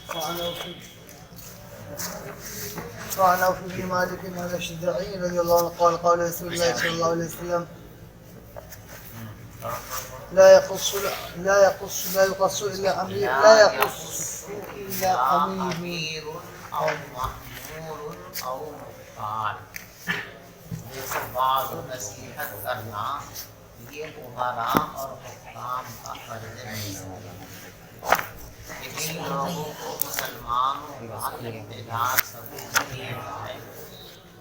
وعن عوف بن مالك الأشجعي رضي الله عنه قال قال رسول الله صلى الله عليه وسلم لا يقص إلا أمير أو مأمور أو مختار. دیکھو بعض نصیحت کرنا یہ امراء اور حکام کا فرض نہیں ہے. ان لوگوں کو مسلمانوں کا اقتدار ثبوت دیا جائے.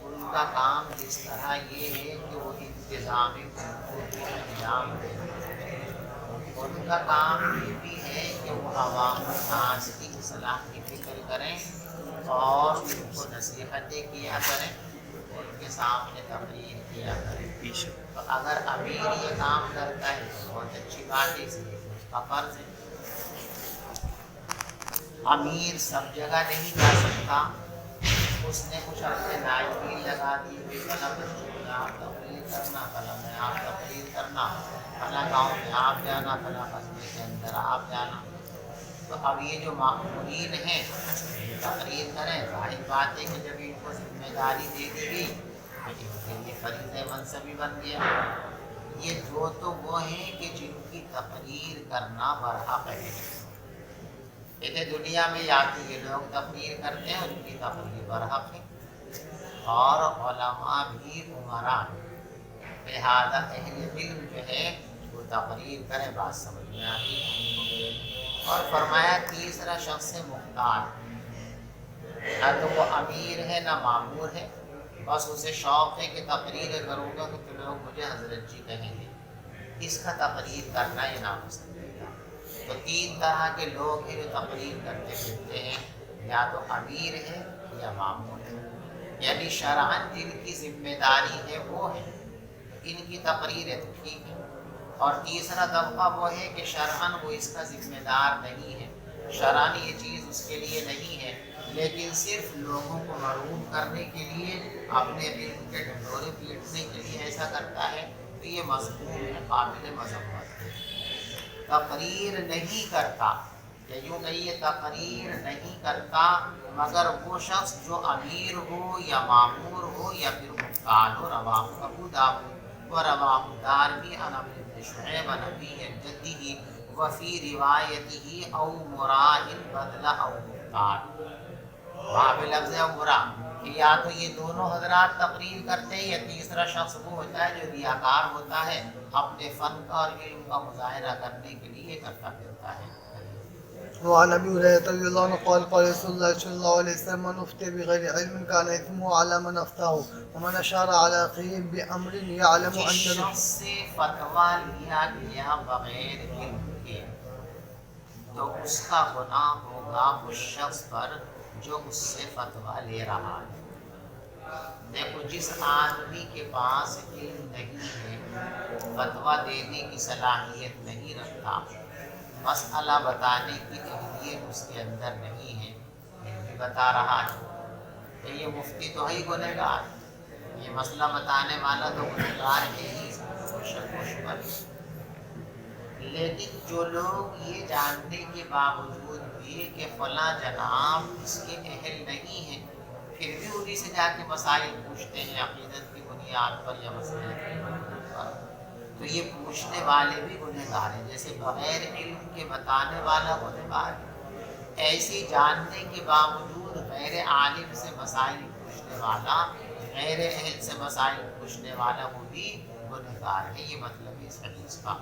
ان کا کام اس طرح یہ ہے کہ وہ انتظامی امور کو انجام دیں. ان کا کام یہ بھی ہے کہ وہ عوام الناس کی اصلاح کی فکر کریں اور ان کو نصیحتیں کیا کریں، ان کے سامنے تقریر کیا کریں. تو اگر امیر یہ کام کرتا ہے تو بہت اچھی بات ہے، اس لیے اس کا فرض ہے. امیر سب جگہ نہیں جا سکتا. اس نے کچھ اپنے نائبین لگا دی ہوئی فلاں بچوں میں آپ تقریر کرنا، فلاں میں آپ تقریر کرنا، فلاں گاؤں میں آپ جانا، فلاں قصبے کے اندر آپ جانا. تو اب یہ جو مأمورین ہیں تقریر کریں، ظاہر بات ہے کہ جب ان کو ذمہ داری دے دی گئی تو ان کے لیے فریضہ منصبی بن گیا. یہ دو تو وہ ہیں کہ جن کی تقریر کرنا برحق ہے. ادھر دنیا میں یا تو یہ لوگ تقریر کرتے ہیں، ان کی تقریر برحق ہے، اور علماء بھی امراء ہیں. لہذا اہل علم جو ہے وہ تقریر کریں، بات سمجھ میں آتی. اور فرمایا تیسرا شخص مختار، نہ تو وہ امیر ہے نہ معمور ہے، بس اسے شوق ہے کہ تقریر کروں گا تو لوگ مجھے حضرت جی کہیں گے. اس کا تقریر کرنا یہ نامستحب ہے. تو تین طرح کے لوگ ہیں جو تقریر کرتے پھرتے ہیں، یا تو امیر ہے یا معمور ہے. یعنی شرعاً جن کی ذمہ داری ہے وہ ہے، ان کی تقریر ہے تو ٹھیک ہے. اور تیسرا طبقہ وہ ہے کہ شرعاً وہ اس کا ذمہ دار نہیں ہے، شرعاً یہ چیز اس کے لیے نہیں ہے، لیکن صرف لوگوں کو معروف کرنے کے لیے، اپنے علم کے ڈھنڈورے پیٹنے کے لیے ایسا کرتا ہے. تو یہ مذموم ہے، قابل مذمت ہے. تقریر نہیں کرتا، یا یوں کہیے تقریر نہیں کرتا مگر وہ شخص جو امیر ہو یا معمور ہو یا پھر مختار ہو. رواہ ابو داؤد و رواہ دارمی عن عمرو بن شعیب عن ابیہ عن جدہ وفی روایتہ او مراء بدل او مختار. وہاں پہ لفظ ہے مرا کہ یا تو یہ دونوں حضرات تقریر کرتے ہیں، یا تیسرا شخص وہ ہوتا ہے جو ریاکار ہوتا ہے، اپنے فن کا اور علم کا مظاہرہ کرنے کے لیے کرتا پھرتا ہے. وعن ابي هريره رضي الله عنه قال قال رسول الله صلى الله عليه وسلم من افتى بغير علم كان اثمه على من افتاه ومن اشار على اخيه بامر يعلم جس ان شخص سے فتویٰ لیا گیا بغیر علم کے تو اس کا گناہ ہوگا اس شخص پر جو اس سے فتویٰ لے رہا ہے. دیکھو جس آدمی کے پاس علم نہیں ہے، فتویٰ دینے کی صلاحیت نہیں رکھتا، مسئلہ بتانے کی اہلیت اس کے اندر نہیں ہے، علم بھی بتا رہا ہے، تو یہ مفتی تو ہے گنہگار. یہ مسئلہ بتانے والا تو گنہگار ہے ہی، کوئی شک و شبہ نہیں. لیکن جو لوگ یہ جاننے کے باوجود بھی کہ فلاں جناب اس کے اہل نہیں ہیں، پھر بھی انہیں سے جا کے مسائل پوچھتے ہیں عقیدت کی بنیاد پر یا مسئلے کی بنیاد پر، تو یہ پوچھنے والے بھی گنہگار ہیں. جیسے بغیر علم کے بتانے والا گنہگار ہے، ایسی جاننے کے باوجود غیر عالم سے مسائل پوچھنے والا، غیر اہل سے مسائل پوچھنے والا وہ بھی گنہگار ہے. یہ مطلب ہے اس حدیث کا.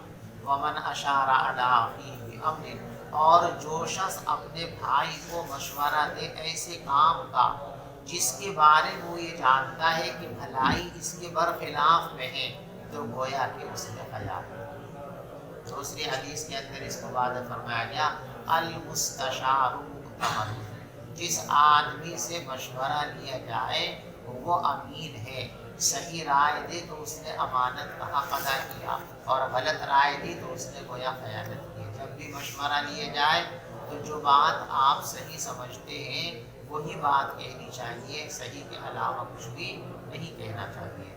ومن اشار علی اخیہ بامر، اور جو شخص اپنے بھائی کو مشورہ دے ایسے کام کا جس کے بارے میں وہ یہ جانتا ہے کہ بھلائی اس کے برخلاف میں ہے، تو گویا کہ اس نے خیال. دوسری حدیث کے اندر اس کو واضح فرمایا گیا المستشار مؤتمن، جس آدمی سے مشورہ لیا جائے وہ امین ہے. صحیح رائے دے تو اس نے امانت کا حق ادا کیا، اور غلط رائے دی تو اس نے گویا خیانت کی. جب بھی مشورہ لیے جائے تو جو بات آپ صحیح سمجھتے ہیں وہی بات کہنی چاہیے، صحیح کے علاوہ کچھ بھی نہیں کہنا چاہیے۔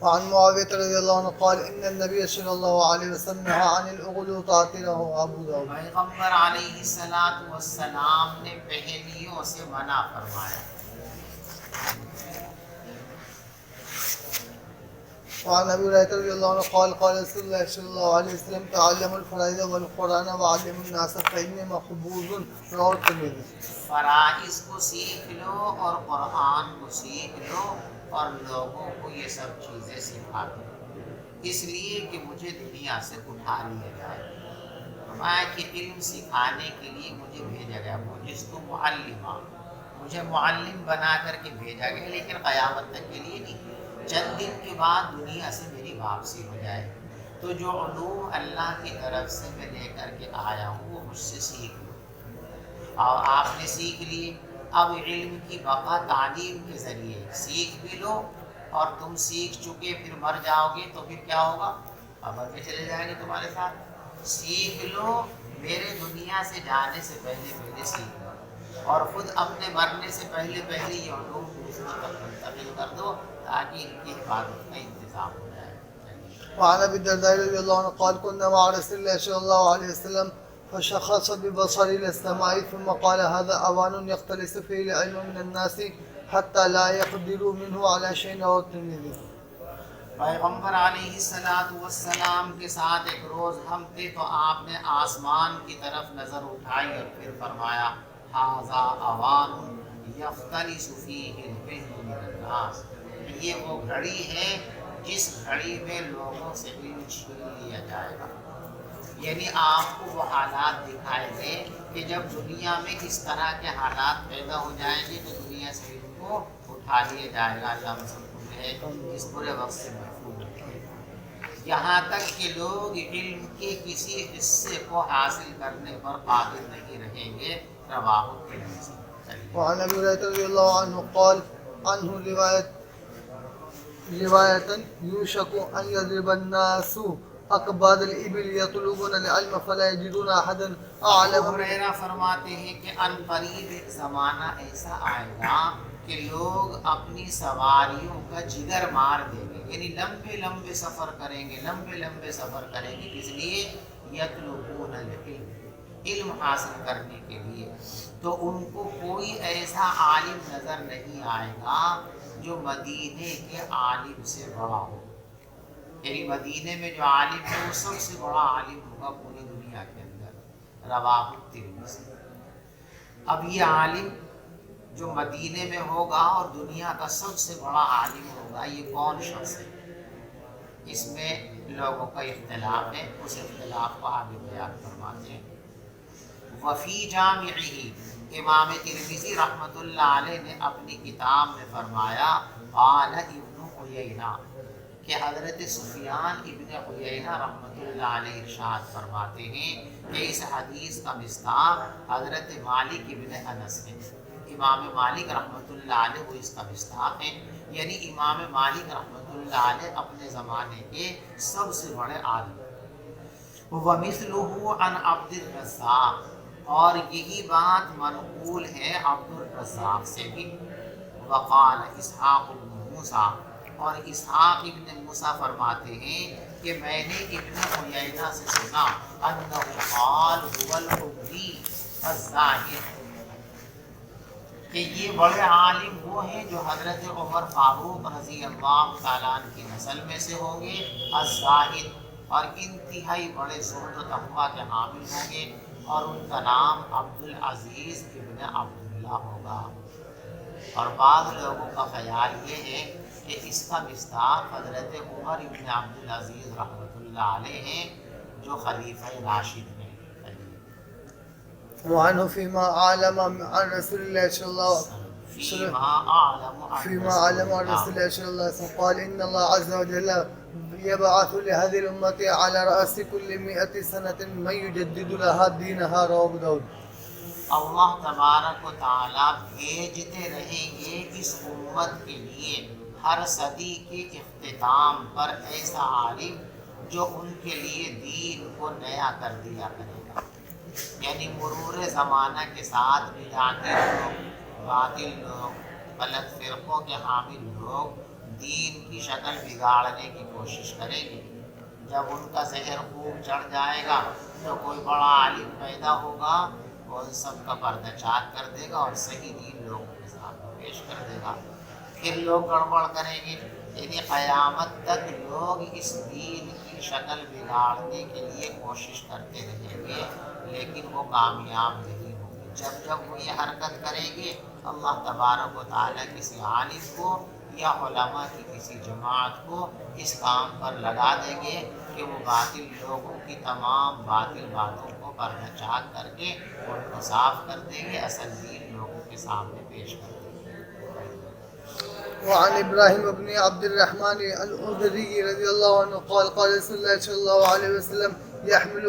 وعن معاوية رضي الله عنه قال إن النبي صلى الله عليه وسلم نهى عن الأغلوطات له أبو داود. پیغمبر علیہ الصلوۃ والسلام نے پہلیوں سے منع فرمایا۔ وعن أبي هريرة رضي الله عنه قال قال رسول الله صلى الله عليه وسلم تعلموا الفرائض والقرآن وعلموا الناس فإني محفوظ رواه الترمذي. فرائض کو سیکھ لو اور قرآن کو سیکھ لو اور لوگوں کو یہ سب چیزیں سکھا دو، اس لیے کہ مجھے دنیا سے اٹھا لیا جائے۔ فرمایا کہ علم سکھانے کے لیے مجھے بھیجا گیا، بعثت معلما، مجھے معلم بنا کر کے بھیجا گیا، لیکن قیامت تک کے لیے نہیں، چند دن کے بعد دنیا سے میری واپسی ہو جائے۔ تو جو علوم اللہ کی طرف سے میں لے کر کے آیا ہوں وہ مجھ سے سیکھ لو، اور آپ نے سیکھ لیے۔ اب علم کی بقا تعلیم کے ذریعے، سیکھ بھی لو اور تم سیکھ چکے پھر مر جاؤ گے تو پھر کیا ہوگا؟ قبر میں چلے جائیں گے تمہارے ساتھ۔ سیکھ لو، میرے دنیا سے جانے سے پہلے سیکھ لو، اور خود اپنے مرنے سے پہلے یہ علوم دوسروں تک منتقل کر دو تاکہ ان کی حفاظت کا انتظام ہو جائے۔ وعن أبي الدرداء رضي الله عنه قال كنا مع رسول الله صلى الله عليه وسلم فشخص ببصره إلى السماء ثم قال هذا أوان يختلس فيه العلم من الناس حتى لا يقدروا منه على شيء رواه الترمذي. پیغمبر علیہ الصلوۃ والسلام کے ساتھ ایک روز ہم تھے تو آپ نے آسمان کی طرف نظر اٹھائی اور پھر فرمایا ھذا اوان یختلس فیہ العلم من الناس، یہ وہ گھڑی ہے جس گھڑی میں لوگوں سے علم چھین لیا جائے گا۔ یعنی آپ کو وہ حالات دکھائے گئے کہ جب دنیا میں اس طرح کے حالات پیدا ہو جائیں گے تو دنیا سے علم کو اٹھا لیا جائے گا۔ اللہ سب کو ہے اس برے وقت سے محفوظ رکھے، یہاں تک کہ لوگ علم کے کسی حصے کو حاصل کرنے پر قادر نہیں رہیں گے۔ رواہ الترمذی۔ وعن أبي هريرة رضي الله عنه قال عنه رواية يوشك أن يضرب الناس أكباد الإبل يطلبون العلم فلا يجدون أحدا أعلم. ابو ہریرہ فرماتے ہیں کہ ان قریب ایک زمانہ ایسا آئے گا کہ لوگ اپنی سواریوں کا جگر مار دیں گے، یعنی لمبے سفر کریں گے، اس لیے یطلبون العلم، علم حاصل کرنے کے لیے، تو ان کو کوئی ایسا عالم نظر نہیں آئے گا جو مدینے کے عالم سے بڑا ہو، یعنی مدینے میں جو عالم ہے وہ سب سے بڑا عالم ہوگا پوری دنیا کے اندر۔ رواہ الترمذی۔ اب یہ عالم جو مدینے میں ہوگا اور دنیا کا سب سے بڑا عالم ہوگا، یہ کون شخص ہے؟ اس میں لوگوں کا اختلاف ہے، اس اختلاف کو آگے بیان فرماتے ہیں۔ وفی جامعہ، امام ترمذی رحمۃ اللہ علیہ نے اپنی کتاب میں فرمایا قال ابن عیینہ، کہ حضرت سفیان ابن عیینہ رحمۃ اللہ علیہ ارشاد فرماتے ہیں کہ اس حدیث کا مصداق حضرت مالک ابن انس ہے۔ امام مالک رحمۃ اللہ علیہ وہ اس کا مصداق ہیں، یعنی امام مالک رحمۃ اللہ علیہ اپنے زمانے کے سب سے بڑے عالم۔ ومثلہ عن عبد الرزاق، اور یہی بات منقول ہے عبد الرزاق سے بھی۔ وقال اسحاق بن موسیٰ، اور اسحاق ابن موسیٰ فرماتے ہیں کہ میں نے ابن عیینہ سے سنا انہ قال هو العمری الزاہد، کہ یہ بڑے عالم وہ ہیں جو حضرت عمر فاروق رضی اللہ تعالیٰ عنہ کی نسل میں سے ہوں گے، الزاہد، اور انتہائی بڑے زہد و تقویٰ کے حامل ہوں گے، اور ان کا نام عبد العزیز ابن عبداللہ ہوگا۔ اور بعض لوگوں کا خیال یہ ہے کہ اس کا مصداق حضرت عمر ابن عبد العزیز رحمۃ اللہ علیہ ہیں جو خلیفہ راشد ہیں۔ وعنه فيما أعلم عن رسول الله صلى الله عليه وسلم فيما أعلم عن رسول الله صلى الله عليه وسلم قال إن الله عز وجل يبعث لهذه الأمة على رأس كل 100 سنة من يجدد لها دينها رواه أبو داود۔ اللہ تبارک و تعالیٰ بھیجتے رہیں گے اس امت کے لیے ہر صدی کے اختتام پر ایسا عالم جو ان کے لیے دین کو نیا کر دیا کرے گا، یعنی مرور زمانہ کے ساتھ بدعتی لوگ باطل لوگ، غلط فرقوں کے حامل لوگ دین کی شکل بگاڑنے کی کوشش کریں گے۔ جب ان کا زہر خوب چڑھ جائے گا تو کوئی بڑا عالم پیدا ہوگا، وہ ان سب کا پردہ چاک کر دے گا اور صحیح دین لوگوں کے سامنے پیش کر دے گا۔ پھر لوگ گڑبڑ کریں گے، یعنی قیامت تک لوگ اس دین کی شکل بگاڑنے کے لیے کوشش کرتے رہیں گے، لیکن وہ کامیاب نہیں ہوں گے۔ جب جب وہ یہ حرکت کریں گے، اللہ تبارک و تعالیٰ کسی عالم کو یا علماء کی کسی جماعت کو اس کام پر لگا دیں گے کہ وہ باطل لوگوں کی تمام باطل باتوں کو پردہ چاک کر کے ان کو صاف کر دیں گے، اصل دین لوگوں کے سامنے پیش کر دیں گے۔ وعن إبراهيم بن عبد الرحمن الأودري رضي الله عنه قال قال رسول الله صلى الله عليه وسلم يحمل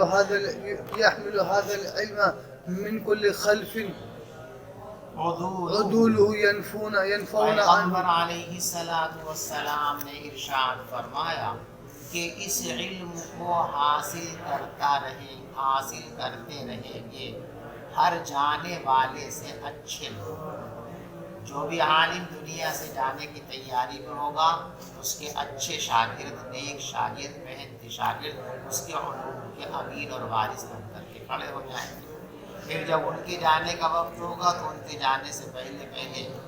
هذا العلم من كل خلف عدوله ينفون پیغمبر عنه۔ علیہ السلام نے ارشاد فرمایا کہ اس علم کو حاصل کرتے رہیں گے ہر جانے والے سے اچھے لوگ۔ جو بھی عالم دنیا سے جانے کی تیاری میں ہوگا، اس کے اچھے شاگرد، نیک شاگرد، محنتی شاگرد اس کے علوم کے امین اور وارث بن کر کے کھڑے ہو جائیں گے۔ پھر جب ان کے جانے کا وقت ہوگا تو ان کے جانے سے پہلے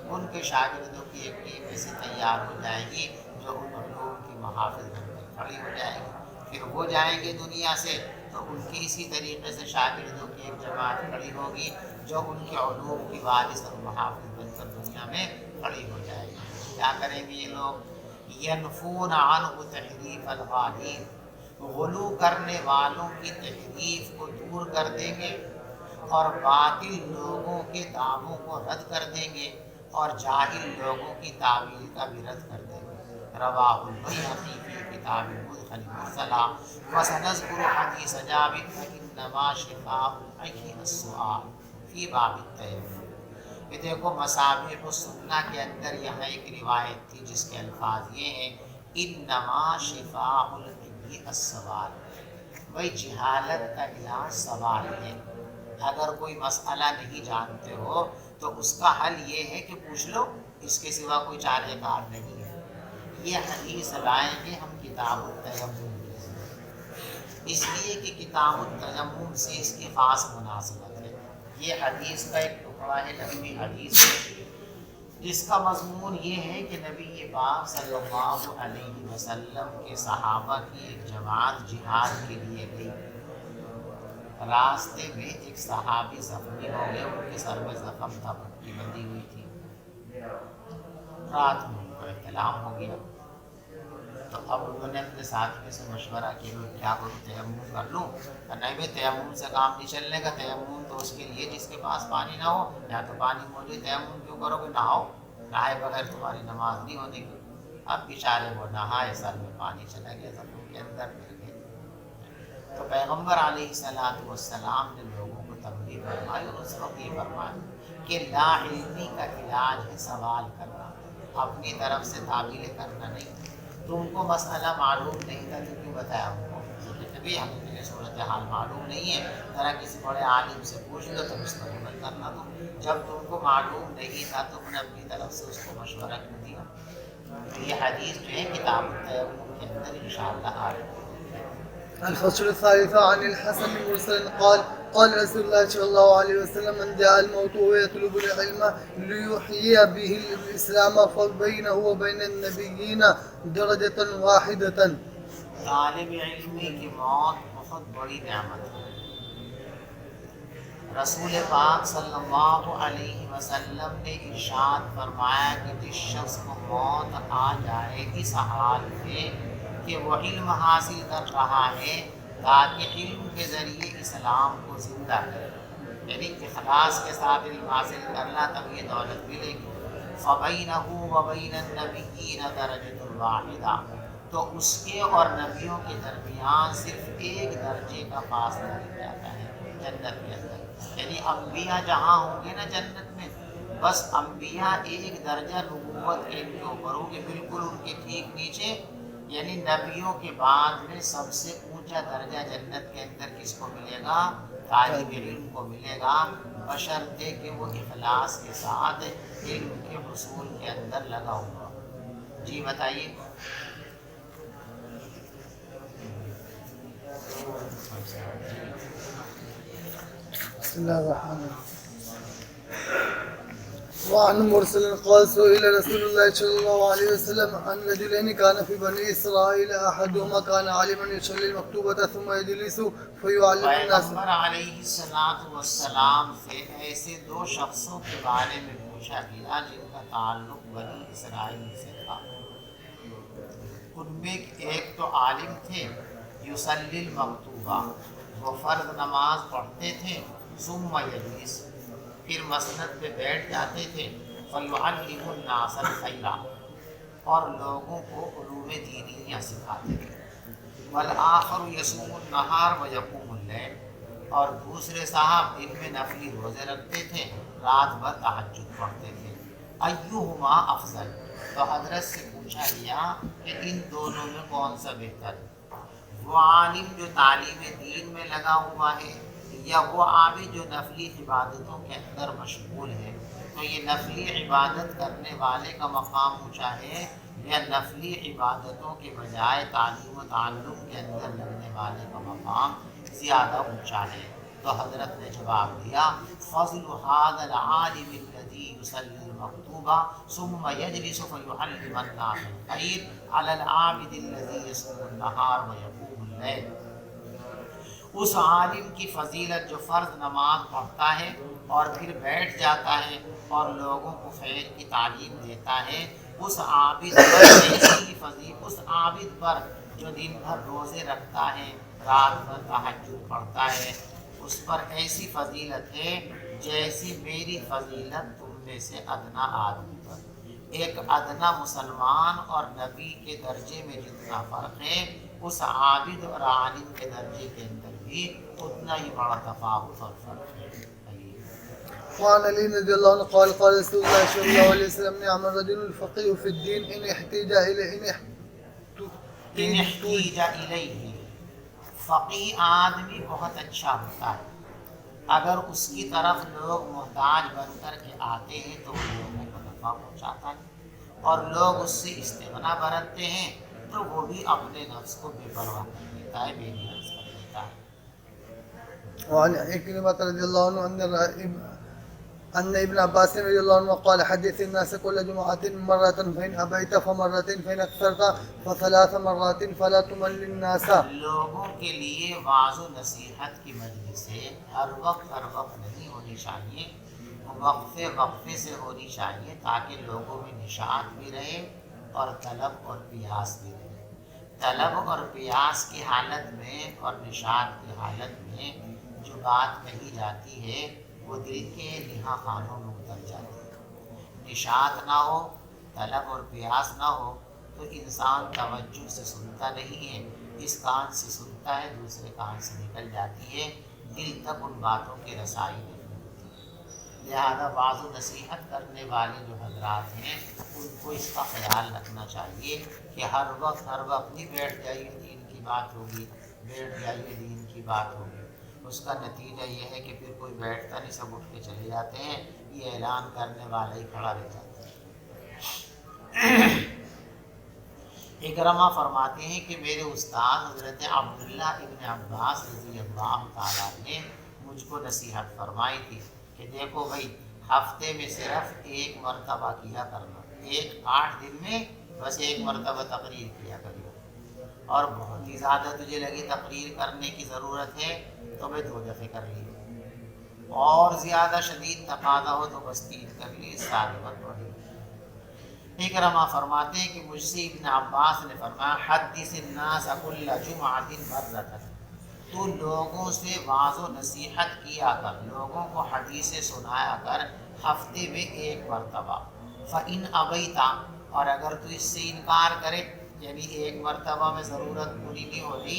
ان کے شاگردوں کی ایک ٹیم ایسی تیار ہو جائے گی جو ان علوم کی محافظ بن کر کھڑی ہو جائے گی۔ پھر وہ جائیں گے دنیا سے تو ان کی اسی طریقے سے شاگردوں کی ایک جماعت کھڑی ہوگی جو ان کے علوم کی وارث اور محافظ بن کر دنیا میں کھڑی ہو جائے گی۔ کیا کریں گے یہ لوگ؟ ینفون عنہ تحریف الغالین، غلو کرنے والوں کی تحریف کو دور کر دیں گے اور باطل لوگوں کے دعووں کو رد کر دیں گے اور جاہل لوگوں کی تعویل کا بھی رد کر دیں گے۔ رواہ البیہقی فی کتاب المدخل المرسلہ وسنذکر حدیث جابر فإنما شفاء العی السؤال فی باب التیمم۔ یہ دیکھو مصابیح السنہ کے اندر یہاں ایک روایت تھی جس کے الفاظ یہ ہیں انما شفاء العی السؤال، بھائی جہالت کا علاج سوال ہے۔ اگر کوئی مسئلہ نہیں جانتے ہو تو اس کا حل یہ ہے کہ پوچھ لو، اس کے سوا کوئی چارہ کار نہیں ہے۔ یہ حدیث لائیں گے ہم کتاب التیمم میں، اس لیے کہ کتاب التیمم سے اس کی خاص مناسبت ہے۔ یہ حدیث کا ایک ٹکڑا ہے، لمبی حدیث ہے، جس کا مضمون یہ ہے کہ نبی پاک صلی اللہ علیہ وسلم کے صحابہ کی ایک جماعت جہاد کے لیے گئی۔ راستے میں ایک صحابی زخمی ہو گئے، ان کے سر میں زخم تھا، پٹی بندھی ہوئی تھی۔ رات میں ان کو احتلام ہو گیا تو اب انہوں نے اپنے ساتھی سے مشورہ کیا کہ کیا کروں، تیمم کر لوں؟ نہیں بھائی تیمم سے کام نہیں چلنے کا، تیمم تو اس کے لیے جس کے پاس پانی نہ ہو، یا تو پانی موجود، تیمم کیوں کرو گے؟ نہاؤ، نہائے بغیر تمہاری نماز نہیں ہونے کی۔ اب بیچارے وہ نہائے، سر میں پانی چلا گیا، زخم کے اندر گر گئے۔ تو پیغمبر علیہ السلام نے لوگوں کو تبلیغ فرمائی اور اس وقت یہ فرمایا کہ لا علمی کا علاج ہے سوال کرنا، اپنی طرف سے تعویلیں کرنا نہیں۔ تم کو مسئلہ معلوم نہیں تھا تو کیوں بتایا ہم کو؟ نبی ہمیں یہ صورتحال معلوم نہیں ہے، ذرا کسی بڑے عالم سے پوچھ لو تو اس پر عمل کرنا۔ تو جب تم کو معلوم نہیں تھا تو نے اپنی طرف سے اس کو مشورہ کیوں دیا؟ تو یہ حدیث جو ہے کتاب التیمم کے اندر انشاءاللہ آ رہی ہے۔ الفصل الثالث عن الحسن المرسل قال قال رسول الله صلى الله عليه وسلم من جاء الموت وهو يطلب العلم ليحيي به الإسلام فبينه وبين النبيين درجة واحدة۔ طالب علم کی موت بہت بڑی نعمت ہے۔ رسول پاک صلی اللہ علیہ وسلم نے ارشاد فرمایا کہ جس شخص کو موت آ جائے اس حال میں کہ وہ علم حاصل کر رہا ہے تاکہ علم کے ذریعے اسلام کو زندہ کرے، یعنی اخلاص کے ساتھ علم حاصل کرنا، تب یہ دولت ملے گی۔ فَبَيْنَهُ وَبَيْنَ النَّبِيِّينَ دَرَجَةٌ وَاحِدَةٌ، تو اس کے اور نبیوں کے درمیان صرف ایک درجے کا فاصلہ رہ جاتا ہے جنت کے اندر۔ یعنی انبیاء جہاں ہوں گے نا جنت میں، بس انبیاء ایک درجہ نبوت کے ان کے اوپر ہوں گے، بالکل ان کے ٹھیک نیچے، یعنی نبیوں کے بعد میں سب سے اونچا درجہ جنت کے اندر کس کو ملے گا؟ طالب علم کو ملے گا۔ بشرطے کہ وہ اخلاص کے ساتھ علم کے حصول کے اندر لگا ہوا. جی بتائیے. بسم الله الرحمن الرحيم. وعن مرسل قال سئل رسول الله صلى الله عليه وسلم عن رجلين كان في بني إسرائيل أحدهما كان عالما يصلي المكتوبة ثم يجلس فيعلم الناس. پیغمبر علیہ السلام سے ایسے دو شخصوں کے بارے میں پوچھا گیا جن کا تعلق بنی اسرائیل سے تھا. ان میں ایک تو عالم تھے، یصلی المکتوبہ، وہ فرض نماز پڑھتے تھے، ثم یجلس، پھر مسند پہ بیٹھ جاتے تھے، فیعلم الناس الخیر، اور لوگوں کو علوم دینیہ سکھاتے تھے. والآخر یصوم النہار ویقوم اللیل، اور دوسرے صاحب دن میں نفلی روزے رکھتے تھے، رات بھر تہجد پڑھتے تھے. ایہما افضل، تو حضرت سے پوچھا گیا کہ ان دونوں میں کون سا بہتر ہے؟ وہ عالم جو تعلیم دین میں لگا ہوا ہے، یا وہ عابد جو نفلی عبادتوں کے اندر مشغول ہے؟ تو یہ نفلی عبادت کرنے والے کا مقام اونچا ہے یا نفلی عبادتوں کے بجائے تعلیم و تعلم کے اندر لگنے والے کا مقام زیادہ اونچا ہے؟ تو حضرت نے جواب دیا فضل هذا العالم الذي يصلي المكتوبة ثم يجلس فيعلم الناس الخير على العابد الذي يصوم النهار ويقوم الليل. اس عالم کی فضیلت جو فرض نماز پڑھتا ہے اور پھر بیٹھ جاتا ہے اور لوگوں کو خیر کی تعلیم دیتا ہے، اس عابد پر ایسی فضیلت، اس عابد پر جو دن بھر روزے رکھتا ہے، رات بھر تہجد پڑھتا ہے، اس پر ایسی فضیلت ہے جیسی میری فضیلت تم میں سے ادنا آدمی پر. ایک ادنا مسلمان اور نبی کے درجے میں جتنا فرق ہے، اس عابد اور عالم کے درجے کے اندر بھی اتنا ہی بڑا تفاوت اور فرق ہے. وعن علي رضي الله عنه قال قال رسول الله صلى الله عليه وسلم نعم الرجل الفقيه في الدين إن احتاج إليه ان احتیج الیہ، فقیہ آدمی بہت اچھا ہوتا ہے، اگر اس کی طرف لوگ محتاج بن کر کے آتے ہیں تو وہ لوگوں کو نفع پہنچاتا ہے، اور لوگ اس سے استغنا برتتے ہیں تو وہ بھی اپنے نفس کو بے پرواہ کر دیتا ہے، بے نیاز کر دیتا ہے. وعن عكرمة رضي الله عنه أن ابن عباس رضي الله عنه قال حدث الناس كل جمعة مرة فإن أبيت فمرة فإن أكثرت فثلاث مرات فلا تمل الناس. لوگوں کے لیے وعظ و نصیحت کی مجلسیں ہر وقت نہیں ہونی چاہیے، وقفے سے ہونی چاہیے تاکہ لوگوں میں نشاط بھی رہے اور طلب اور پیاس بھی رہے. طلب اور پیاس کی حالت میں اور نشاط کی حالت میں جو بات کہی جاتی ہے وہ دل کے نہا خانوں میں اتر جاتی ہے. نشاط نہ ہو، طلب اور پیاس نہ ہو تو انسان توجہ سے سنتا نہیں ہے، اس کان سے سنتا ہے دوسرے کان سے نکل جاتی ہے، دل تک ان باتوں کی رسائی نہیں ہوتی. لہذا بعض و نصیحت کرنے والے جو حضرات ہیں ان کو اس کا خیال رکھنا چاہیے کہ ہر وقت نہیں بیٹھ جائیے دین کی بات ہوگی، بیٹھ جائیے دین کی بات ہوگی. اس کا نتیجہ یہ ہے کہ پھر کوئی بیٹھتا نہیں، سب اٹھ کے چلے جاتے ہیں، یہ اعلان کرنے والا ہی کھڑا رہ جاتا ہے. اکرمہ فرماتے ہیں کہ میرے استاد حضرت عبداللہ ابن عباس رضی اللہ تعالیٰ نے مجھ کو نصیحت فرمائی تھی کہ دیکھو بھائی، ہفتے میں صرف ایک مرتبہ کیا کرنا، 8 دن میں بس ایک مرتبہ تقریر کیا کرنا، اور بہت ہی زیادہ تجھے لگی تقریر کرنے کی ضرورت ہے تو میں 2 دفعے کر لی، اور زیادہ شدید تقاضا ہو تو بس 3 کر لی، سال بھر پڑھی. اکرمہ فرماتے ہیں کہ مجھ سے ابن عباس نے فرمایا حدث الناس کل جمعۃ مرۃ، تو لوگوں سے واعظ و نصیحت کیا کر، لوگوں کو حدیثیں سنایا کر ہفتے میں 1 مرتبہ. فإن ابیت، اور اگر تو اس سے انکار کرے، یعنی 1 مرتبہ میں ضرورت پوری نہیں ہوتی،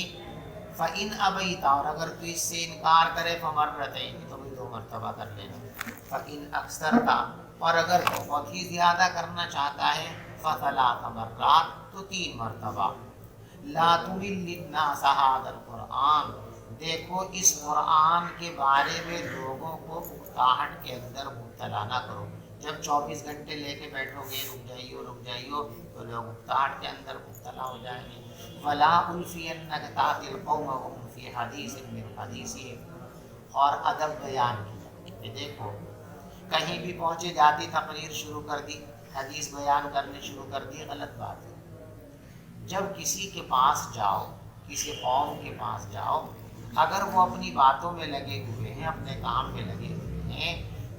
فإن ابیت، اور اگر تو اس سے انکار کرے، فمرتین، تو 2 مرتبہ کر لینا. فإن اکثرت، اور اگر بہت ہی زیادہ کرنا چاہتا ہے، فثلاث مرات، تو 3 مرتبہ. لا تمل الناس هذا القرآن، دیکھو اس قرآن کے بارے میں لوگوں کو اکتاہٹ کے اندر مبتلا نہ کرو. جب 24 گھنٹے لے کے بیٹھو گے رک جائیو تو لوگ اکتاہٹ کے اندر مبتلا ہو جائیں گے. وَلَا أُلْفِيَنَّكَ تَأْتِي الْقَوْمَ وَهُمْ فِي حَدِيثٍ مِّنْ حَدِيثِهِمْ. اور ادب بیان کیا کہ دیکھو کہیں بھی پہنچے جاتی تقریر شروع کر دی, حدیث بیان کرنے شروع کر دی, غلط بات ہے. جب کسی کے پاس جاؤ, کسی قوم کے پاس جاؤ, اگر وہ اپنی باتوں میں لگے ہوئے ہیں, اپنے کام میں لگے ہوئے ہیں,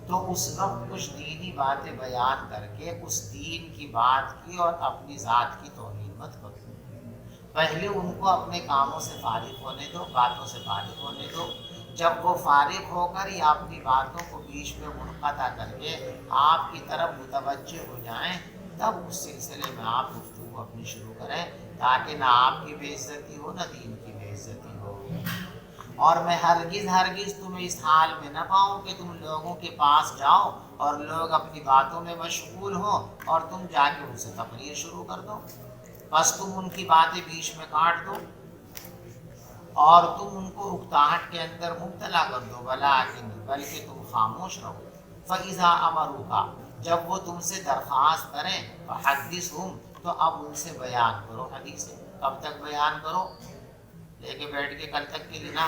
تو اس وقت کچھ دینی باتیں بیان کر کے اس دین کی بات کی اور اپنی ذات کی توہین مت کرو. پہلے ان کو اپنے کاموں سے فارغ ہونے دو, باتوں سے فارغ ہونے دو. جب وہ فارغ ہو کر یا اپنی باتوں کو بیچ میں منقطع کر کے آپ کی طرف متوجہ ہو جائیں, تب اس سلسلے میں آپ گفتگو اپنی شروع کریں, تاکہ نہ آپ کی بے عزتی ہو نہ دین کی بے عزتی ہو. اور میں ہرگز تمہیں اس حال میں نہ پاؤں کہ تم لوگوں کے پاس جاؤ اور لوگ اپنی باتوں میں مشغول ہوں اور تم جا کے ان سے تقریر شروع کر دو. بس تم ان کی باتیں بیچ میں کاٹ دو اور تم ان کو اکتاہٹ کے اندر مبتلا کر دو. بلکہ تم خاموش رہو. فَإِذَا أَمَرُوكَ, جب وہ تم سے درخواست کریں, فَحَدِّثْهُمْ, تو اب ان سے بیان کرو حدیثیں. کب تک بیان کرو؟ لے کے بیٹھ کے کل تک کے لیے نہ.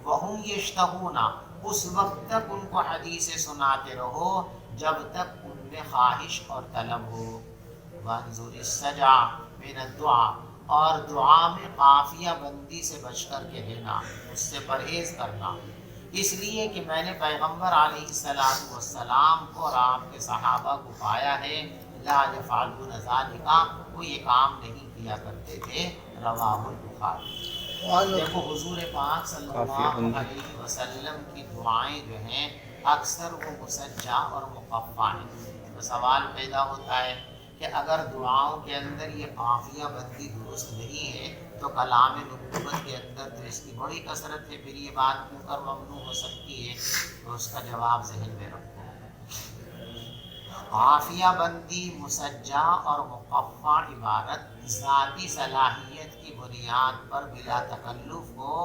وَهُمْ يَشْتَهُونَ, اس وقت تک ان کو حدیثیں سناتے رہو جب تک ان میں خواہش اور طلب ہو. وَانظُرِ السَّجَعَ مِنَ الدُّعَاءِ, اور دعا میں قافیہ بندی سے بچ کر کے رہنا, اس سے پرہیز کرنا. اس لیے کہ میں نے پیغمبر علیہ السلام کو اور آپ کے صحابہ کو پایا ہے, لا یفعلون ذالک, وہ یہ کام نہیں کیا کرتے تھے. رواہ البخاری. دیکھو حضور پاک صلی اللہ علیہ وسلم کی دعائیں جو ہیں اکثر وہ مسجع اور مقفع ہیں. تو سوال پیدا ہوتا ہے کہ اگر دعاؤں کے اندر یہ قافیہ بندی درست نہیں ہے تو کلام نبوت کے اندر تو اس کی بڑی کثرت ہے, پھر یہ بات منکر ممنوع ہو سکتی ہے. تو اس کا جواب ذہن میں رکھو. قافیہ بندی مسجع اور مقفع عبارت ذاتی صلاحیت کی بنیاد پر بلا تکلف ہو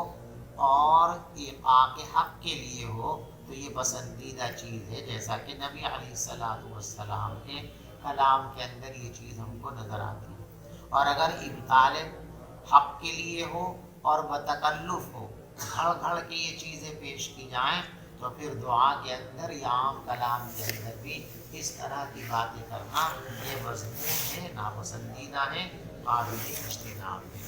اور ایقاع حق کے لیے ہو تو یہ پسندیدہ چیز ہے, جیسا کہ نبی علیہ السلام کے کلام کے اندر یہ چیز ہم کو نظر آتی ہے. اور اگر ابطال حق کے لیے ہو اور بتکلف ہو, گھڑ کے یہ چیزیں پیش کی جائیں, تو پھر دعا کے اندر یا عام کلام کے اندر بھی اس طرح کی باتیں کرنا یہ مذموم ہے, ناپسندیدہ ہے, قابل اجتناب ہے.